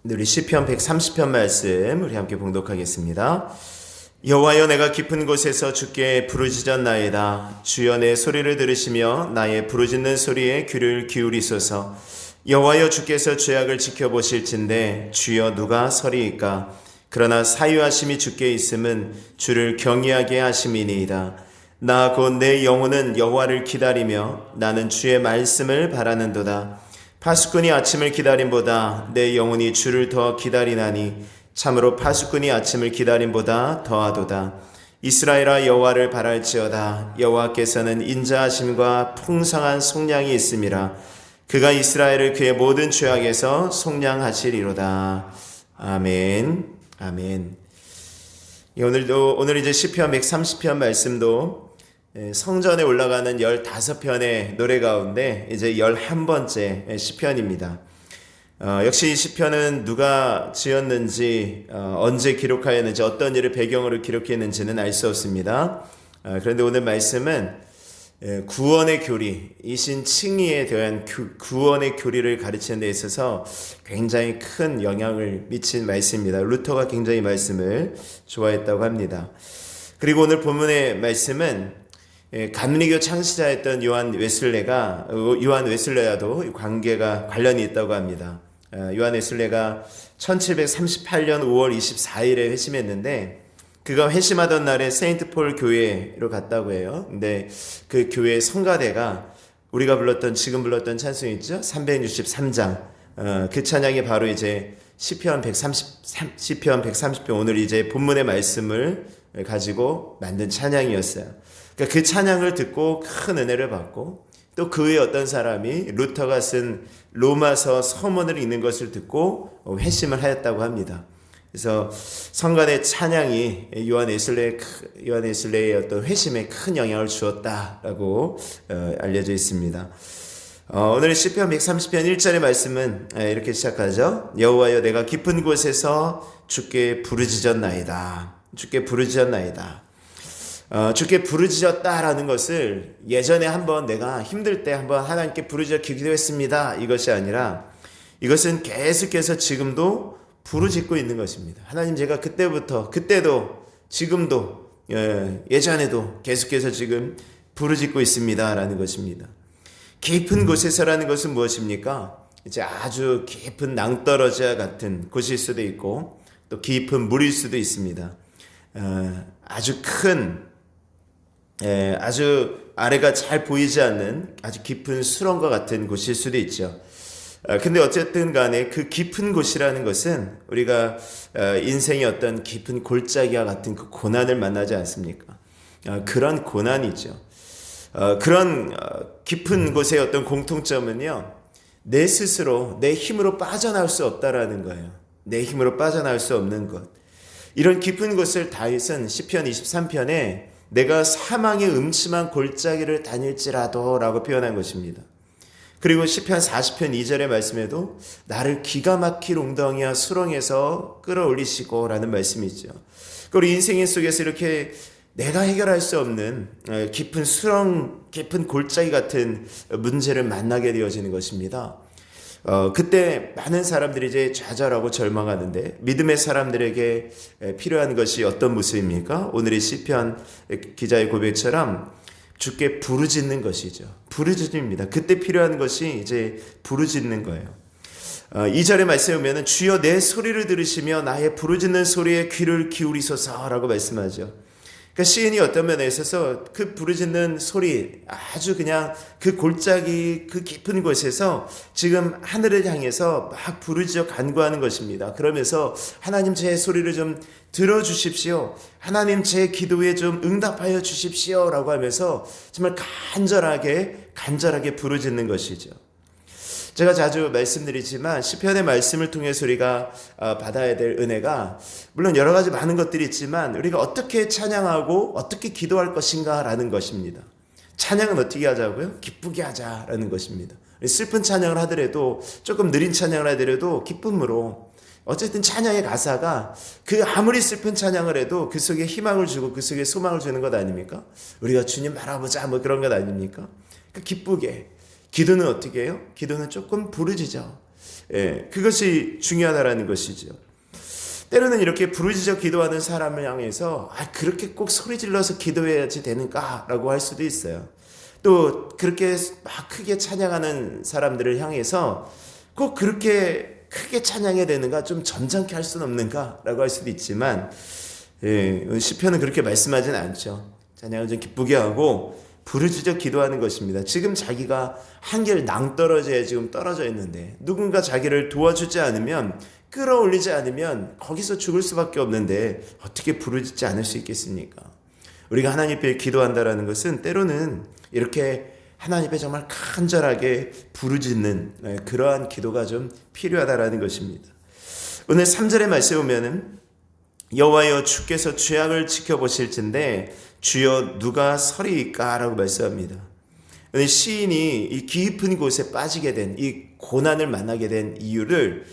우리 시편 130편 말씀 우리 함께 봉독하겠습니다. 여호와여, 내가 깊은 곳에서 주께 부르짖었나이다. 주여, 내 소리를 들으시며 나의 부르짖는 소리에 귀를 기울이소서. 여호와여, 주께서 죄악을 지켜보실진데 주여 누가 서리이까? 그러나 사유하심이 주께 있음은 주를 경외하게 하심이니이다. 나 곧 내 영혼은 여호와를 기다리며 나는 주의 말씀을 바라는도다. 파수꾼이 아침을 기다림보다 내 영혼이 주를 더 기다리나니 참으로 파수꾼이 아침을 기다림보다 더하도다. 이스라엘아, 여호와를 바랄지어다. 여호와께서는 인자하심과 풍성한 속량이 있음이라. 그가 이스라엘을 그의 모든 죄악에서 속량하시리로다. 아멘. 아멘. 오늘 이제 시편 130편 말씀도 성전에 올라가는 15편의 노래 가운데 이제 11번째 시편입니다. 역시 이 시편은 누가 지었는지, 언제 기록하였는지, 어떤 일을 배경으로 기록했는지는 알 수 없습니다. 그런데 오늘 말씀은 구원의 교리, 이신 칭의에 대한 구원의 교리를 가르치는 데 있어서 굉장히 큰 영향을 미친 말씀입니다. 루터가 굉장히 말씀을 좋아했다고 합니다. 그리고 오늘 본문의 말씀은 감리교 창시자였던 요한 웨슬레와도 관련이 있다고 합니다. 요한 웨슬레가 1738년 5월 24일에 회심했는데, 그가 회심하던 날에 세인트 폴 교회로 갔다고 해요. 근데 그 교회 성가대가 우리가 지금 불렀던 찬송 있죠? 363장. 그 찬양이 바로 이제 시편 130편 오늘 이제 본문의 말씀을 가지고 만든 찬양이었어요. 그러니까 그 찬양을 듣고 큰 은혜를 받고, 또 그 외에 어떤 사람이 루터가 쓴 로마서 서문을 읽는 것을 듣고 회심을 하였다고 합니다. 그래서 성간의 찬양이 요한 웨슬레의 어떤 회심에 큰 영향을 주었다라고 알려져 있습니다. 오늘 시편 130편 1절의 말씀은 이렇게 시작하죠. 여호와여, 내가 깊은 곳에서 주께 부르짖었나이다. 주께 부르짖었나이다. 주께 부르짖었다라는 것을 예전에 한번 내가 힘들 때 한번 하나님께 부르짖어 기도했습니다, 이것이 아니라 이것은 계속해서 지금도 부르짖고 있는 것입니다. 하나님, 제가 그때도 지금도 예전에도 계속해서 지금 부르짖고 있습니다 라는 것입니다. 깊은 곳에서라는 것은 무엇입니까? 이제 아주 깊은 낭떠러지와 같은 곳일 수도 있고, 또 깊은 물일 수도 있습니다. 아주 아래가 잘 보이지 않는 아주 깊은 수렁과 같은 곳일 수도 있죠. 근데 어쨌든 간에 그 깊은 곳이라는 것은 우리가 인생의 어떤 깊은 골짜기와 같은 그 고난을 만나지 않습니까? 그런 고난이죠. 그런 깊은 곳의 어떤 공통점은요, 내 스스로 내 힘으로 빠져나올 수 없다라는 거예요. 내 힘으로 빠져나올 수 없는 것. 이런 깊은 곳을 다윗은 시편 23편에 내가 사망의 음침한 골짜기를 다닐지라도 라고 표현한 것입니다. 그리고 시편 40편 2절의 말씀에도 나를 기가 막힐 웅덩이와 수렁에서 끌어올리시고 라는 말씀이 있죠. 우리 인생 속에서 이렇게 내가 해결할 수 없는 깊은 수렁, 깊은 골짜기 같은 문제를 만나게 되어지는 것입니다. 그때 많은 사람들이 이제 좌절하고 절망하는데, 믿음의 사람들에게 필요한 것이 어떤 모습입니까? 오늘의 시편 기자의 고백처럼 주께 부르짖는 것이죠. 부르짖습니다. 그때 필요한 것이 이제 부르짖는 거예요. 2절의 말씀에 보면 주여 내 소리를 들으시며 나의 부르짖는 소리에 귀를 기울이소서라고 말씀하죠. 그러니까 시인이 어떤 면에 있어서 그 부르짖는 소리, 아주 그냥 그 골짜기 그 깊은 곳에서 지금 하늘을 향해서 막 부르짖어 간구하는 것입니다. 그러면서 하나님, 제 소리를 좀 들어주십시오. 하나님, 제 기도에 좀 응답하여 주십시오 라고 하면서 정말 간절하게 부르짖는 것이죠. 제가 자주 말씀드리지만 시편의 말씀을 통해서 우리가 받아야 될 은혜가, 물론 여러 가지 많은 것들이 있지만 우리가 어떻게 찬양하고 어떻게 기도할 것인가 라는 것입니다. 찬양은 어떻게 하자고요? 기쁘게 하자라는 것입니다. 슬픈 찬양을 하더라도, 조금 느린 찬양을 하더라도 기쁨으로, 어쨌든 찬양의 가사가 아무리 슬픈 찬양을 해도 그 속에 희망을 주고 그 속에 소망을 주는 것 아닙니까? 우리가 주님 바라보자 그런 것 아닙니까? 기쁘게. 기도는 어떻게 해요? 기도는 조금 부르짖어. 그것이 중요하다라는 것이죠. 때로는 이렇게 부르짖어 기도하는 사람을 향해서 그렇게 꼭 소리 질러서 기도해야지 되는가라고 할 수도 있어요. 또 그렇게 막 크게 찬양하는 사람들을 향해서 꼭 그렇게 크게 찬양해야 되는가, 좀 점잖게 할 수는 없는가라고 할 수도 있지만 시편은 그렇게 말씀하진 않죠. 찬양을 좀 기쁘게 하고 부르짖어 기도하는 것입니다. 지금 자기가 한결 낭떠러지에 지금 떨어져 있는데 누군가 자기를 도와주지 않으면, 끌어올리지 않으면 거기서 죽을 수밖에 없는데 어떻게 부르짖지 않을 수 있겠습니까? 우리가 하나님 앞에 기도한다라는 것은 때로는 이렇게 하나님 앞에 정말 간절하게 부르짖는 그러한 기도가 좀 필요하다라는 것입니다. 오늘 3절의 말씀에 보면은 여호와여 주께서 죄악을 지켜보실진데 주여 누가 서리이까 라고 말씀합니다. 시인이 이 깊은 곳에 빠지게 된, 이 고난을 만나게 된 이유를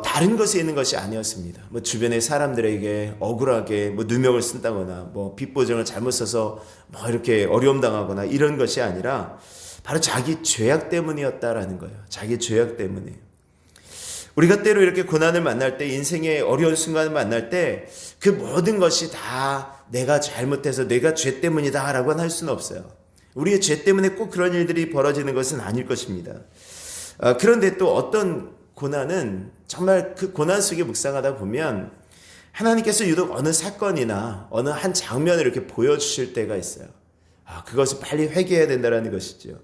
다른 것에 있는 것이 아니었습니다. 주변의 사람들에게 억울하게 누명을 쓴다거나 빚보증을 잘못 써서 이렇게 어려움 당하거나 이런 것이 아니라 바로 자기 죄악 때문이었다라는 거예요. 자기 죄악 때문에. 우리가 때로 이렇게 고난을 만날 때, 인생의 어려운 순간을 만날 때 그 모든 것이 다 내가 잘못해서 내가 죄 때문이다 라고는 할 수는 없어요. 우리의 죄 때문에 꼭 그런 일들이 벌어지는 것은 아닐 것입니다. 그런데 또 어떤 고난은 정말 그 고난 속에 묵상하다 보면 하나님께서 유독 어느 사건이나 어느 한 장면을 이렇게 보여주실 때가 있어요. 그것을 빨리 회개해야 된다는 것이죠.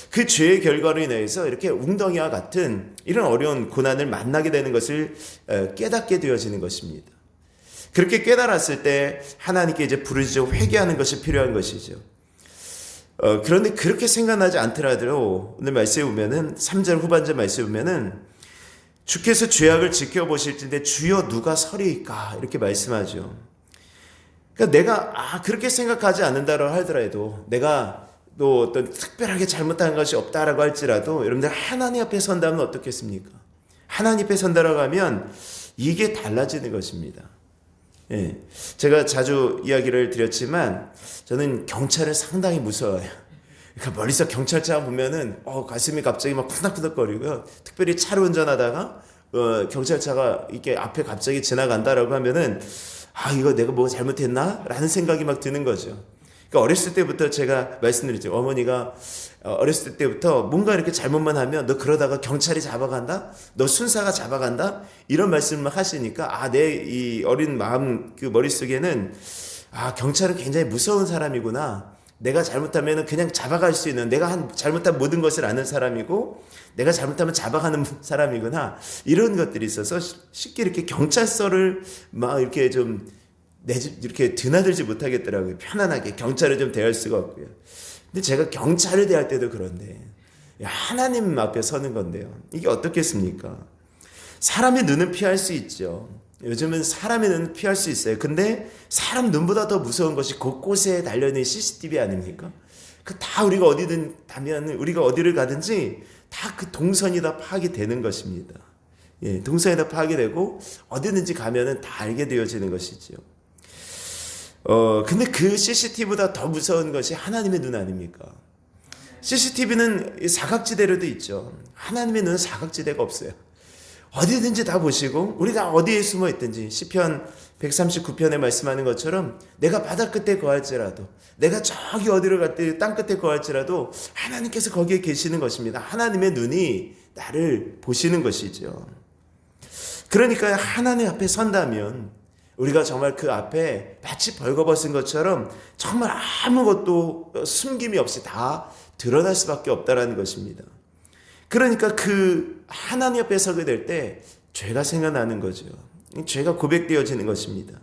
그 죄의 결과로 인해서 이렇게 웅덩이와 같은 이런 어려운 고난을 만나게 되는 것을 깨닫게 되어지는 것입니다. 그렇게 깨달았을 때 하나님께 이제 부르짖어 회개하는 것이 필요한 것이죠. 그런데 그렇게 생각나지 않더라도 오늘 말씀에 보면은 3절 후반절 말씀에 보면은 주께서 죄악을 지켜보실진데 주여 누가 서리이까 이렇게 말씀하죠. 그러니까 내가 그렇게 생각하지 않는다고 하더라도, 내가 또 어떤 특별하게 잘못한 것이 없다라고 할지라도 여러분들 하나님 앞에 선다면 어떻겠습니까? 하나님 앞에 선다라고 하면 이게 달라지는 것입니다. 제가 자주 이야기를 드렸지만 저는 경찰을 상당히 무서워해요. 그러니까 멀리서 경찰차 보면은 가슴이 갑자기 막 푸덕푸덕거리고요. 특별히 차로 운전하다가 경찰차가 이렇게 앞에 갑자기 지나간다라고 하면은 이거 내가 뭐 잘못했나? 라는 생각이 막 드는 거죠. 그러니까 어렸을 때부터 제가 말씀드렸죠. 어머니가 어렸을 때부터 뭔가 이렇게 잘못만 하면 너 그러다가 경찰이 잡아간다? 너 순사가 잡아간다? 이런 말씀을 막 하시니까 내 이 어린 마음 그 머릿속에는 경찰은 굉장히 무서운 사람이구나. 내가 잘못하면 그냥 잡아갈 수 있는, 내가 잘못한 모든 것을 아는 사람이고 내가 잘못하면 잡아가는 사람이구나. 이런 것들이 있어서 쉽게 이렇게 경찰서를 막 이렇게 좀 내 집 이렇게 드나들지 못하겠더라고요. 편안하게 경찰을 좀 대할 수가 없고요. 근데 제가 경찰을 대할 때도 그런데 하나님 앞에 서는 건데요. 이게 어떻겠습니까? 사람의 눈은 피할 수 있죠. 요즘은 사람의 눈은 피할 수 있어요. 근데 사람 눈보다 더 무서운 것이 곳곳에 달려있는 CCTV 아닙니까? 다 우리가 어디든 가면, 우리가 어디를 가든지 다 그 동선이 다 파악이 되는 것입니다. 동선이 다 파악이 되고 어디든지 가면은 다 알게 되어지는 것이죠. 근데 그 CCTV보다 더 무서운 것이 하나님의 눈 아닙니까? CCTV는 사각지대로도 있죠. 하나님의 눈은 사각지대가 없어요. 어디든지 다 보시고 우리가 어디에 숨어 있든지, 시편 139편에 말씀하는 것처럼 내가 바다 끝에 거할지라도, 내가 저기 어디로 갈 때 땅 끝에 거할지라도 하나님께서 거기에 계시는 것입니다. 하나님의 눈이 나를 보시는 것이죠. 그러니까 하나님 앞에 선다면 우리가 정말 그 앞에 마치 벌거벗은 것처럼 정말 아무것도 숨김이 없이 다 드러날 수밖에 없다라는 것입니다. 그러니까 그 하나님 앞에 서게 될 때 죄가 생각나는 거죠. 죄가 고백되어지는 것입니다.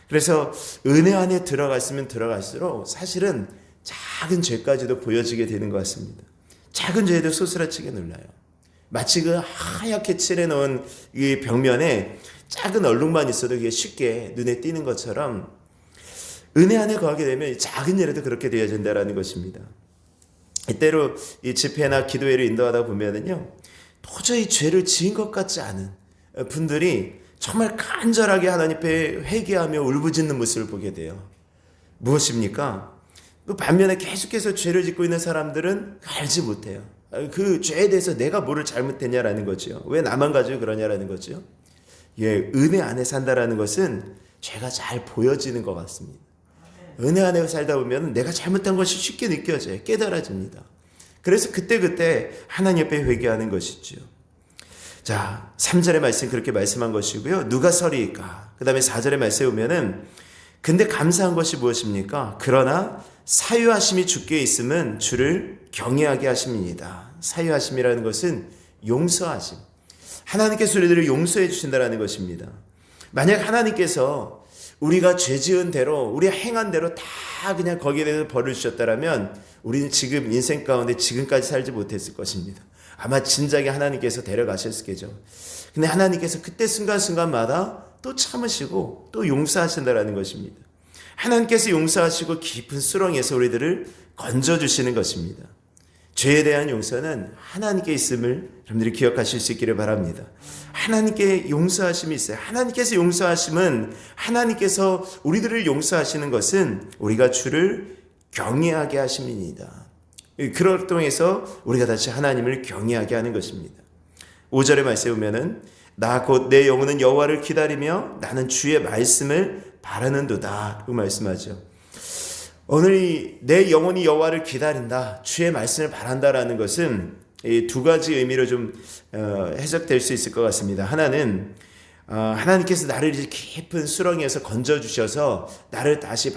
그래서 은혜 안에 들어갔으면 들어갈수록 사실은 작은 죄까지도 보여지게 되는 것 같습니다. 작은 죄에도 소스라치게 놀라요. 마치 그 하얗게 칠해놓은 이 벽면에 작은 얼룩만 있어도 이게 쉽게 눈에 띄는 것처럼 은혜 안에 거하게 되면 작은 일에도 그렇게 되어진다는 것입니다. 때로 이 집회나 기도회를 인도하다 보면은요, 도저히 죄를 지은 것 같지 않은 분들이 정말 간절하게 하나님 앞에 회개하며 울부짖는 모습을 보게 돼요. 무엇입니까? 그 반면에 계속해서 죄를 짓고 있는 사람들은 알지 못해요. 그 죄에 대해서 내가 뭐를 잘못했냐라는 거죠. 왜 나만 가지고 그러냐라는 거죠. 예, 은혜 안에 산다라는 것은 죄가 잘 보여지는 것 같습니다. 은혜 안에 살다 보면 내가 잘못한 것이 쉽게 느껴져요. 깨달아집니다. 그래서 그때그때 하나님 앞에 회개하는 것이죠. 자, 3절의 말씀 그렇게 말씀한 것이고요. 누가 서리이까? 그 다음에 4절의 말씀에 보면은 근데 감사한 것이 무엇입니까? 그러나 사유하심이 주께 있음은 주를 경외하게 하심입니다. 사유하심이라는 것은 용서하심. 하나님께서 우리들을 용서해 주신다는 것입니다. 만약 하나님께서 우리가 죄 지은 대로 우리가 행한 대로 다 그냥 거기에 대해서 벌을 주셨다면 우리는 지금 인생 가운데 지금까지 살지 못했을 것입니다. 아마 진작에 하나님께서 데려가셨겠죠. 근데 하나님께서 그때 순간순간마다 또 참으시고 또 용서하신다는 것입니다. 하나님께서 용서하시고 깊은 수렁에서 우리들을 건져주시는 것입니다. 죄에 대한 용서는 하나님께 있음을 여러분들이 기억하실 수 있기를 바랍니다. 하나님께 용서하심이 있어요. 하나님께서 용서하심은 하나님께서 우리들을 용서하시는 것은 우리가 주를 경외하게 하심입니다. 그럴 통해서 우리가 다시 하나님을 경외하게 하는 것입니다. 5절의 말씀에 보면은 나 곧 내 영혼은 여호와를 기다리며 나는 주의 말씀을 바라는도다 그 말씀하죠. 오늘 내 영혼이 여호와를 기다린다, 주의 말씀을 바란다라는 것은 이 두 가지 의미로 좀 해석될 수 있을 것 같습니다. 하나는 하나님께서 나를 이제 깊은 수렁에서 건져주셔서 나를 다시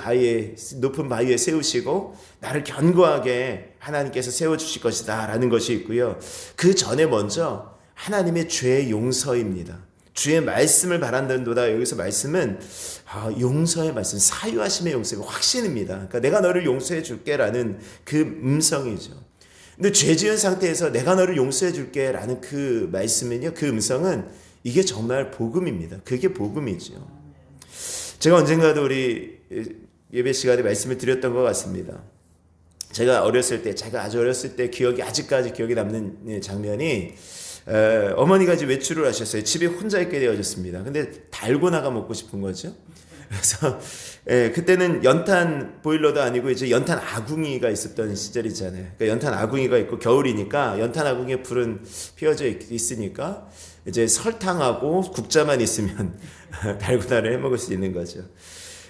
높은 바위에 세우시고 나를 견고하게 하나님께서 세워주실 것이다 라는 것이 있고요. 그 전에 먼저 하나님의 죄의 용서입니다. 주의 말씀을 바란다는도다. 여기서 말씀은 용서의 말씀, 사유하심의 용서의 확신입니다. 그러니까 내가 너를 용서해 줄게라는 그 음성이죠. 근데 죄 지은 상태에서 내가 너를 용서해 줄게라는 그 말씀은요, 그 음성은 이게 정말 복음입니다. 그게 복음이죠. 제가 언젠가도 우리 예배 시간에 말씀을 드렸던 것 같습니다. 제가 아주 어렸을 때 아직까지 기억에 남는 장면이 어머니가 이제 외출을 하셨어요. 집에 혼자 있게 되어졌습니다. 근데 달고나가 먹고 싶은 거죠. 그래서 그때는 연탄 보일러도 아니고 이제 연탄 아궁이가 있었던 시절이잖아요. 그러니까 연탄 아궁이가 있고 겨울이니까 연탄 아궁이에 불은 피워져 있으니까 이제 설탕하고 국자만 있으면 달고나를 해 먹을 수 있는 거죠.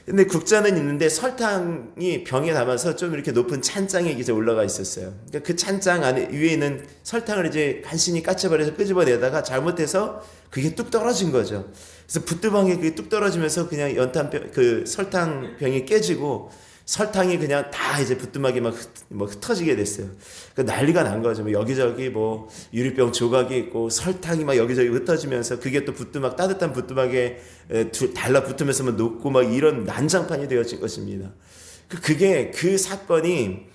근데 국자는 있는데 설탕이 병에 담아서 좀 이렇게 높은 찬장에 이제 올라가 있었어요. 그러니까 그 찬장 안에 위에 있는 설탕을 이제 간신히 까쳐버려서 끄집어내다가 잘못해서 그게 뚝 떨어진 거죠. 그래서 부뚜방에 그게 뚝 떨어지면서 그냥 그 설탕병이 깨지고 설탕이 그냥 다 이제 부뚜막에 막 흩어지게 됐어요. 그러니까 난리가 난 거죠. 여기저기 유리병 조각이 있고 설탕이 막 여기저기 흩어지면서 그게 또 따뜻한 부뚜막에 달라붙으면서 녹고 막 이런 난장판이 되어진 것입니다. 그게 그 사건이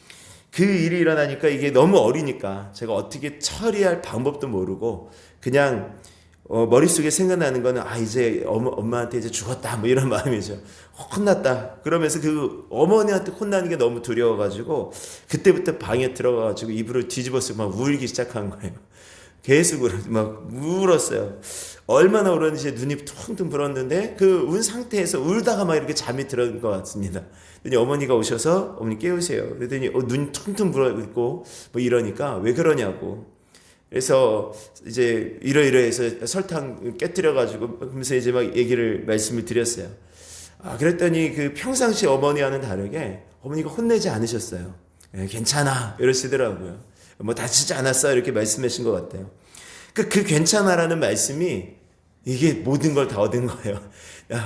그 일이 일어나니까 이게 너무 어리니까 제가 어떻게 처리할 방법도 모르고 그냥 머릿속에 생각나는 거는 이제 엄마한테 이제 죽었다 이런 마음이죠. 혼났다. 그러면서 그 어머니한테 혼나는 게 너무 두려워가지고 그때부터 방에 들어가가지고 이불을 뒤집어서 막 울기 시작한 거예요. 계속 막 울었어요. 얼마나 울었는지 눈이 퉁퉁 불었는데 그 운 상태에서 울다가 막 이렇게 잠이 들은 것 같습니다. 그랬더니 어머니가 오셔서 어머니 깨우세요. 그랬더니 눈이 퉁퉁 불어있고 이러니까 왜 그러냐고. 그래서 이제 이러이러해서 설탕 깨뜨려가지고 그러면서 이제 막 말씀을 드렸어요. 그랬더니 그 평상시 어머니와는 다르게 어머니가 혼내지 않으셨어요. 괜찮아 이러시더라고요. 다치지 않았어 이렇게 말씀하신 것 같아요. 그 괜찮아라는 말씀이 이게 모든 걸 다 얻은 거예요.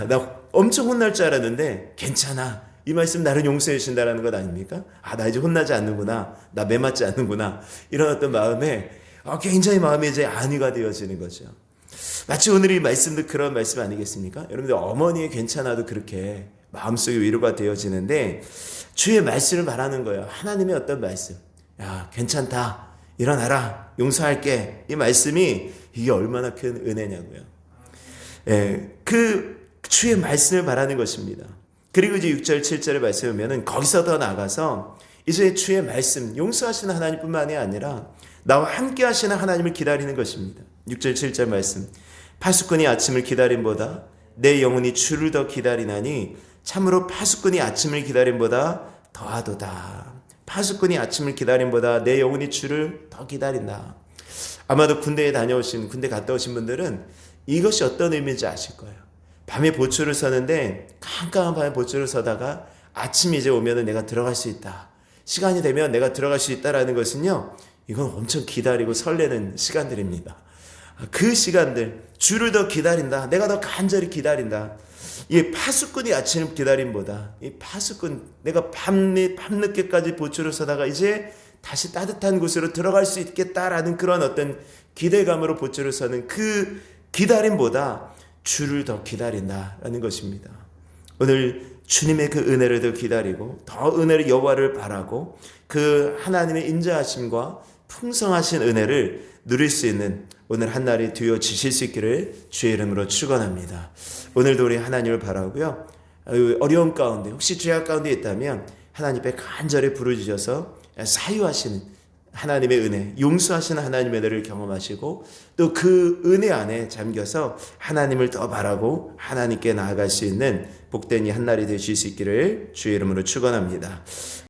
나 엄청 혼날 줄 알았는데 괜찮아. 이 말씀 나를 용서해 주신다는 것 아닙니까? 나 이제 혼나지 않는구나. 나 매맞지 않는구나. 이런 어떤 마음에 굉장히 마음이 이제 안위가 되어지는 거죠. 마치 오늘 이 말씀도 그런 말씀 아니겠습니까? 여러분들 어머니의 괜찮아도 그렇게 마음속에 위로가 되어지는데 주의 말씀을 말하는 거예요. 하나님의 어떤 말씀. 괜찮다. 일어나라. 용서할게. 이 말씀이 이게 얼마나 큰 은혜냐고요. 그 주의 말씀을 말하는 것입니다. 그리고 이제 6절 7절의 말씀을 보면은 거기서 더 나가서 이제 주의 말씀 용서하시는 하나님뿐만이 아니라 나와 함께 하시는 하나님을 기다리는 것입니다. 6절 7절 말씀. 파수꾼이 아침을 기다림보다 내 영혼이 주를 더 기다리나니 참으로 파수꾼이 아침을 기다림보다 더하도다. 파수꾼이 아침을 기다림보다 내 영혼이 주를 더 기다린다. 아마도 군대 갔다 오신 분들은 이것이 어떤 의미인지 아실 거예요. 밤에 보초를 서는데 깜깜한 밤에 보초를 서다가 아침이 이제 오면은 내가 들어갈 수 있다. 시간이 되면 내가 들어갈 수 있다라는 것은요. 이건 엄청 기다리고 설레는 시간들입니다. 그 시간들, 주를 더 기다린다. 내가 더 간절히 기다린다. 이 파수꾼이 아침을 기다림보다 이 파수꾼, 내가 밤늦게까지 보초를 서다가 이제 다시 따뜻한 곳으로 들어갈 수 있겠다라는 그런 어떤 기대감으로 보초를 서는 그 기다림보다 주를 더 기다린다라는 것입니다. 오늘 주님의 그 은혜를 더 기다리고 더 은혜를 여호와를 바라고 그 하나님의 인자하심과 풍성하신 은혜를 누릴 수 있는 오늘 한 날이 되어지실 수 있기를 주의 이름으로 축원합니다. 오늘도 우리 하나님을 바라고요. 어려운 가운데 혹시 죄악 가운데 있다면 하나님 앞에 간절히 부르짖어서 사유하시는 하나님의 은혜, 용서하시는 하나님의 은혜를 경험하시고 또 그 은혜 안에 잠겨서 하나님을 더 바라고 하나님께 나아갈 수 있는 복된 이 한 날이 되실 수 있기를 주의 이름으로 축원합니다.